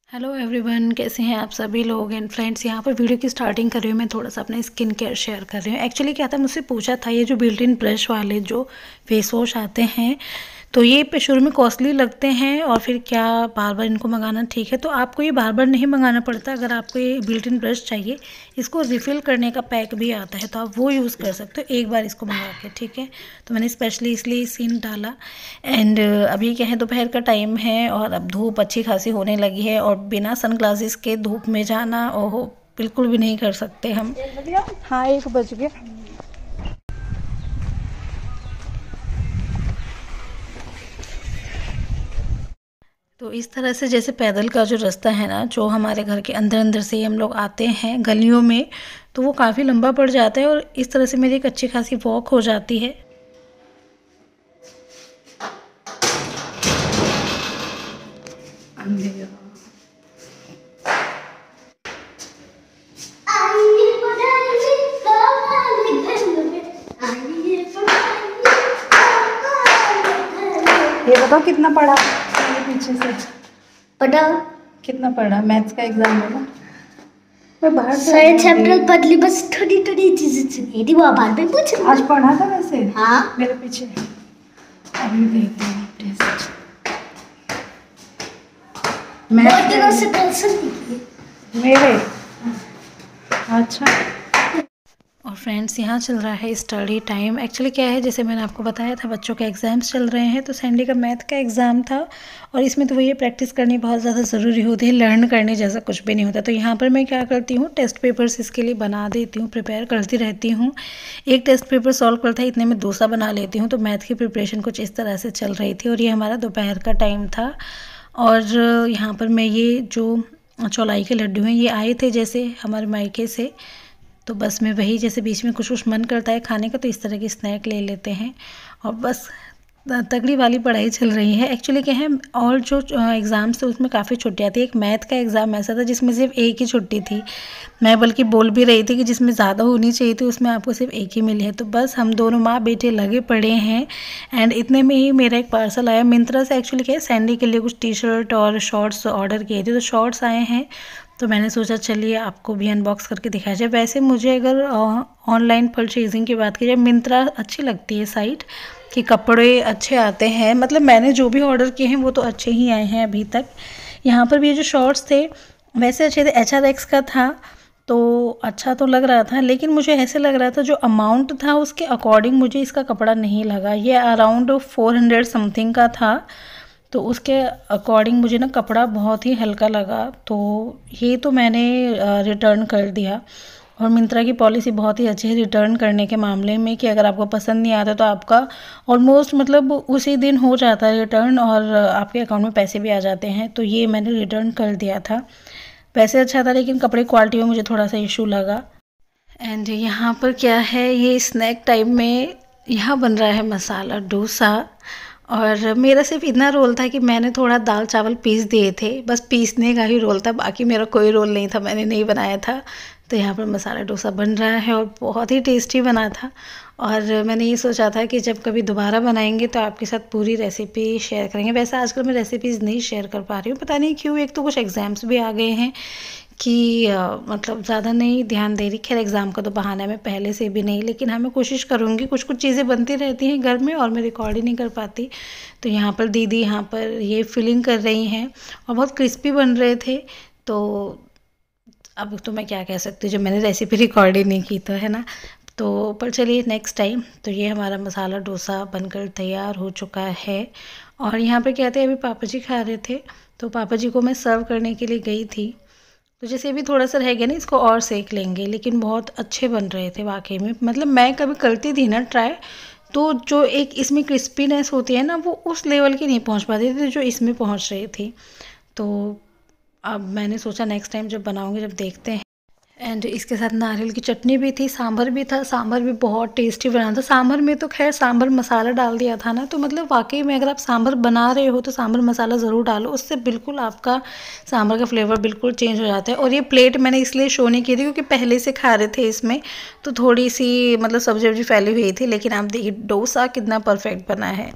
Hello everyone, कैसे हैं आप सभी लोग। एंड फ्रेंड्स, यहाँ पर वीडियो की स्टार्टिंग कर रही हूँ। मैं थोड़ा सा अपना स्किन केयर शेयर कर रही हूँ। एक्चुअली क्या था, मुझसे पूछा था ये जो बिल्ट इन ब्रश वाले जो फेस वॉश आते हैं, तो ये पे शुरू में कॉस्टली लगते हैं और फिर क्या बार बार इनको मंगाना ठीक है। तो आपको ये बार बार नहीं मंगाना पड़ता। अगर आपको ये बिल्ट इन ब्रश चाहिए, इसको रिफ़िल करने का पैक भी आता है, तो आप वो यूज़ कर सकते हो एक बार इसको मंगा के, ठीक है। तो मैंने स्पेशली इसलिए सीन डाला। एंड अभी क्या है, दोपहर का टाइम है और अब धूप अच्छी खासी होने लगी है और बिना सनग्लासेस के धूप में जाना ओहो बिल्कुल भी नहीं कर सकते हम। हाँ, 1 बज गया। तो इस तरह से जैसे पैदल का जो रास्ता है ना, जो हमारे घर के अंदर अंदर से ही हम लोग आते हैं गलियों में, तो वो काफ़ी लंबा पड़ जाता है और इस तरह से मेरी एक अच्छी खासी वॉक हो जाती है। ये बताओ कितना पढ़ा ये पीछे से पढ़ा कितना पढ़ा। मैथ्स का एग्जाम है ना, मैं बाहर से सारे चैप्टर पढ़ ली, बस थोड़ी थोड़ी चीजें चाहिए थी, वो बाद में पूछ। आज पढ़ा था वैसे। हाँ, मेरे पीछे अभी देखते हैं टेस्ट। बहुत दिनों से टेंशन थी मेरे। अच्छा। और फ्रेंड्स, यहाँ चल रहा है स्टडी टाइम। एक्चुअली क्या है, जैसे मैंने आपको बताया था बच्चों के एग्ज़ाम्स चल रहे हैं, तो सैंडी का मैथ का एग्ज़ाम था और इसमें तो वो ये प्रैक्टिस करनी बहुत ज़्यादा ज़रूरी होती है, लर्न करने जैसा कुछ भी नहीं होता। तो यहाँ पर मैं क्या करती हूँ, टेस्ट पेपर्स इसके लिए बना देती हूँ, प्रिपेयर करती रहती हूँ। एक टेस्ट पेपर सॉल्व करता है, इतने में दूसरा बना लेती हूँ। तो मैथ की प्रिपरेशन कुछ इस तरह से चल रही थी और ये हमारा दोपहर का टाइम था। और यहाँ पर मैं ये जो चौलाई के लड्डू हैं, ये आए थे जैसे हमारे मायके से, तो बस मैं वही, जैसे बीच में कुछ कुछ मन करता है खाने का तो इस तरह की स्नैक ले लेते हैं और बस तगड़ी वाली पढ़ाई चल रही है। एक्चुअली क्या है, और जो एग्ज़ाम्स थे उसमें काफ़ी छुट्टियाँ थी। एक मैथ का एग्ज़ाम ऐसा था जिसमें सिर्फ एक ही छुट्टी थी। मैं बल्कि बोल भी रही थी कि जिसमें ज़्यादा होनी चाहिए थी उसमें आपको सिर्फ एक ही मिली है। तो बस हम दोनों माँ बेटे लगे पड़े हैं। एंड इतने में ही मेरा एक पार्सल आया मिंत्रा से। एक्चुअली क्या है, सैंडी के लिए कुछ टी शर्ट और शॉर्ट्स ऑर्डर किए थे, तो शॉर्ट्स आए हैं। तो मैंने सोचा चलिए आपको भी अनबॉक्स करके दिखाया जाए। वैसे मुझे अगर ऑनलाइन परचेजिंग की बात की जाए, मिंत्रा अच्छी लगती है साइट, कि कपड़े अच्छे आते हैं। मतलब मैंने जो भी ऑर्डर किए हैं वो तो अच्छे ही आए हैं अभी तक। यहाँ पर भी ये जो शॉर्ट्स थे वैसे अच्छे थे, HRX का था तो अच्छा तो लग रहा था, लेकिन मुझे ऐसे लग रहा था जो अमाउंट था उसके अकॉर्डिंग मुझे इसका कपड़ा नहीं लगा। ये अराउंड 400 समथिंग का था, तो उसके अकॉर्डिंग मुझे ना कपड़ा बहुत ही हल्का लगा। तो ये तो मैंने रिटर्न कर दिया। और मिंत्रा की पॉलिसी बहुत ही अच्छी है रिटर्न करने के मामले में, कि अगर आपको पसंद नहीं आता तो आपका ऑलमोस्ट मतलब उसी दिन हो जाता है रिटर्न और आपके अकाउंट में पैसे भी आ जाते हैं। तो ये मैंने रिटर्न कर दिया था। पैसे अच्छा था लेकिन कपड़े क्वालिटी में मुझे थोड़ा सा इशू लगा। एंड यहाँ पर क्या है, ये स्नैक टाइम में यहाँ बन रहा है मसाला डोसा। और मेरा सिर्फ इतना रोल था कि मैंने थोड़ा दाल चावल पीस दिए थे, बस पीसने का ही रोल था, बाकी मेरा कोई रोल नहीं था, मैंने नहीं बनाया था। तो यहाँ पर मसाला डोसा बन रहा है और बहुत ही टेस्टी बना था। और मैंने ये सोचा था कि जब कभी दोबारा बनाएंगे तो आपके साथ पूरी रेसिपी शेयर करेंगे। वैसे आजकल मैं रेसिपीज़ नहीं शेयर कर पा रही हूँ, पता नहीं क्यों। एक तो कुछ एग्ज़ाम्स भी आ गए हैं कि मतलब ज़्यादा नहीं ध्यान दे रही। खैर एग्ज़ाम का तो बहाना है, मैं पहले से भी नहीं, लेकिन हाँ मैं कोशिश करूँगी। कुछ कुछ चीज़ें बनती रहती हैं घर में और मैं रिकॉर्ड ही नहीं कर पाती। तो यहाँ पर दीदी यहाँ पर ये फिलिंग कर रही हैं और बहुत क्रिस्पी बन रहे थे। तो अब तो मैं क्या कह सकती हूँ, जब मैंने रेसिपी रिकॉर्ड ही नहीं की तो, है ना। तो पर चलिए नेक्स्ट टाइम। तो ये हमारा मसाला डोसा बनकर तैयार हो चुका है। और यहाँ पर क्या थे, अभी पापा जी खा रहे थे तो पापा जी को मैं सर्व करने के लिए गई थी। तो जैसे अभी थोड़ा सा रह गया ना, इसको और सेक लेंगे। लेकिन बहुत अच्छे बन रहे थे वाकई में। मतलब मैं कभी करती थी ना ट्राई, तो जो एक इसमें क्रिस्पीनेस होती है ना, वो उस लेवल की नहीं पहुंच पाती थी जो इसमें पहुंच रही थी। तो अब मैंने सोचा नेक्स्ट टाइम जब बनाऊंगी, जब देखते हैं। एंड इसके साथ नारियल की चटनी भी थी, सांभर भी था। सांभर भी बहुत टेस्टी बना था। सांभर में तो खैर सांभर मसाला डाल दिया था ना, तो मतलब वाकई में अगर आप सांभर बना रहे हो तो सांभर मसाला ज़रूर डालो, उससे बिल्कुल आपका सांभर का फ्लेवर बिल्कुल चेंज हो जाता है। और ये प्लेट मैंने इसलिए शो नहीं की थी क्योंकि पहले से खा रहे थे इसमें, तो थोड़ी सी मतलब सब्जी वब्जी फैली हुई थी। लेकिन आप देखिए डोसा कितना परफेक्ट बना है।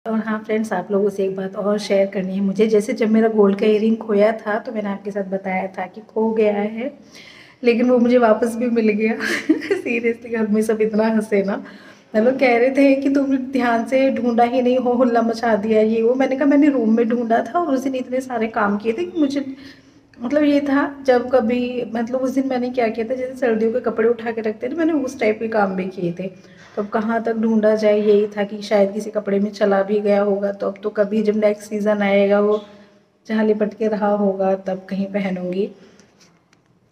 और हाँ फ्रेंड्स, आप लोगों से एक बात और शेयर करनी है मुझे। जैसे जब मेरा गोल्ड का ईयरिंग खोया था तो मैंने आपके साथ बताया था कि खो गया है, लेकिन वो मुझे वापस भी मिल गया। सीरियसली घर में सब इतना हंसे ना, मतलब कह रहे थे कि तुम ध्यान से ढूंढा ही नहीं, हो हुल्ला मचा दिया ये वो। मैंने कहा मैंने रूम में ढूंढा था और उस दिन इतने सारे काम किए थे कि मुझे मतलब ये था जब कभी, मतलब उस दिन मैंने क्या किया था, जैसे सर्दियों के कपड़े उठा के रखते थे, मैंने उस टाइप के काम भी किए थे। तो अब कहाँ तक ढूंढा जाए, यही था कि शायद किसी कपड़े में चला भी गया होगा। तो अब तो कभी जब नेक्स्ट सीज़न आएगा वो जहाँ लिपट के रहा होगा तब कहीं पहनूंगी,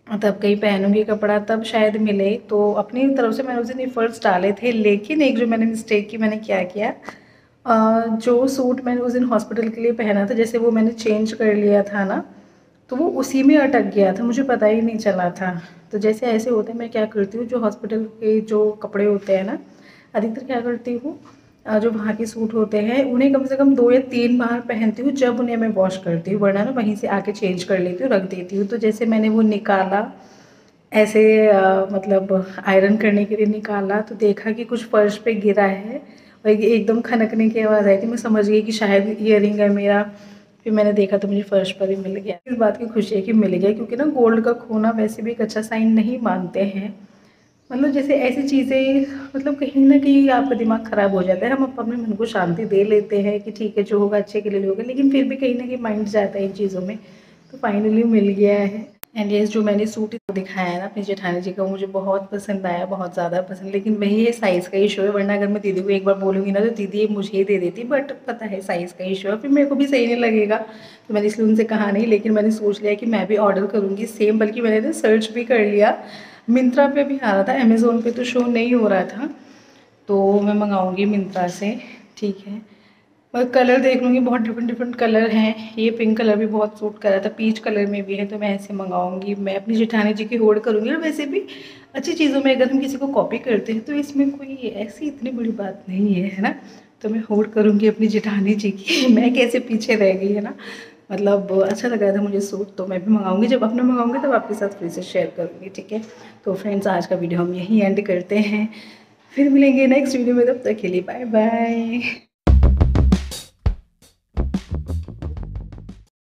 तब कहीं पहनूंगी कपड़ा, तब शायद मिले। तो अपनी तरफ से मैंने उस दिन एफर्ट्स डाले थे, लेकिन एक जो मैंने मिस्टेक की, मैंने क्या किया, जो सूट मैंने उस दिन हॉस्पिटल के लिए पहना था, जैसे वो मैंने चेंज कर लिया था ना, तो वो उसी में अटक गया था, मुझे पता ही नहीं चला था। तो जैसे ऐसे होते हैं, मैं क्या करती हूँ, जो हॉस्पिटल के जो कपड़े होते हैं ना, अधिकतर क्या करती हूँ, जो वहाँ के सूट होते हैं उन्हें कम से कम 2 या 3 बार पहनती हूँ, जब उन्हें मैं वॉश करती हूँ, वरना ना वहीं से आके चेंज कर लेती हूँ, रख देती हूँ। तो जैसे मैंने वो निकाला ऐसे, मतलब आयरन करने के लिए निकाला, तो देखा कि कुछ फर्श पे गिरा है और एकदम खनकने की आवाज़ आई थी। मैं समझ गई कि शायद ईयरिंग है मेरा। फिर मैंने देखा तो मुझे फर्श पर ही मिल गया। इस बात की खुशी है कि मिल गया, क्योंकि ना गोल्ड का खोना वैसे भी एक अच्छा साइन नहीं मानते हैं। मतलब जैसे ऐसी चीज़ें, मतलब कहीं ना कहीं आपका दिमाग ख़राब हो जाता है। हम अपने मन को शांति दे लेते हैं कि ठीक है जो होगा अच्छे के लिए होगा, लेकिन फिर भी कहीं ना कहीं माइंड जाता है इन चीज़ों में। तो फाइनली मिल गया है। एंड ये जो मैंने सूट दिखाया है ना अपनी जेठानी जी का, मुझे बहुत पसंद आया, बहुत ज़्यादा पसंद। लेकिन वही है, साइज़ का इशू है, वरना अगर मैं दीदी को एक बार बोलूँगी ना तो दीदी ये मुझे ही दे देती, बट पता है साइज़ का इशू है, फिर मेरे को भी सही नहीं लगेगा। तो मैंने इसलिए उनसे कहा नहीं, लेकिन मैंने सोच लिया कि मैं भी ऑर्डर करूँगी सेम। बल्कि मैंने ना सर्च भी कर लिया, मिंत्रा पे भी आ रहा था, अमेज़ोन पे तो शो नहीं हो रहा था। तो मैं मंगाऊँगी मिंत्रा से, ठीक है। और कलर देख लूँगी, बहुत डिफरेंट डिफरेंट कलर हैं। ये पिंक कलर भी बहुत सूट कर रहा था, पीच कलर में भी है, तो मैं ऐसे मंगाऊँगी। मैं अपनी जेठानी जी की होड़ करूँगी। और वैसे भी अच्छी चीज़ों में अगर हम किसी को कॉपी करते हैं तो इसमें कोई ऐसी इतनी बड़ी बात नहीं है ना। तो मैं होड़ करूँगी अपनी जेठानी जी की। मैं कैसे पीछे रह गई, है ना। मतलब अच्छा लग रहा था मुझे सूट, तो मैं भी मंगाऊँगी। जब अपना मंगाऊँगी तब आपके साथ फिर से शेयर करूँगी, ठीक है। तो फ्रेंड्स, आज का वीडियो हम यहीं एंड करते हैं, फिर मिलेंगे नेक्स्ट वीडियो में। तब तक के लिए बाय बाय।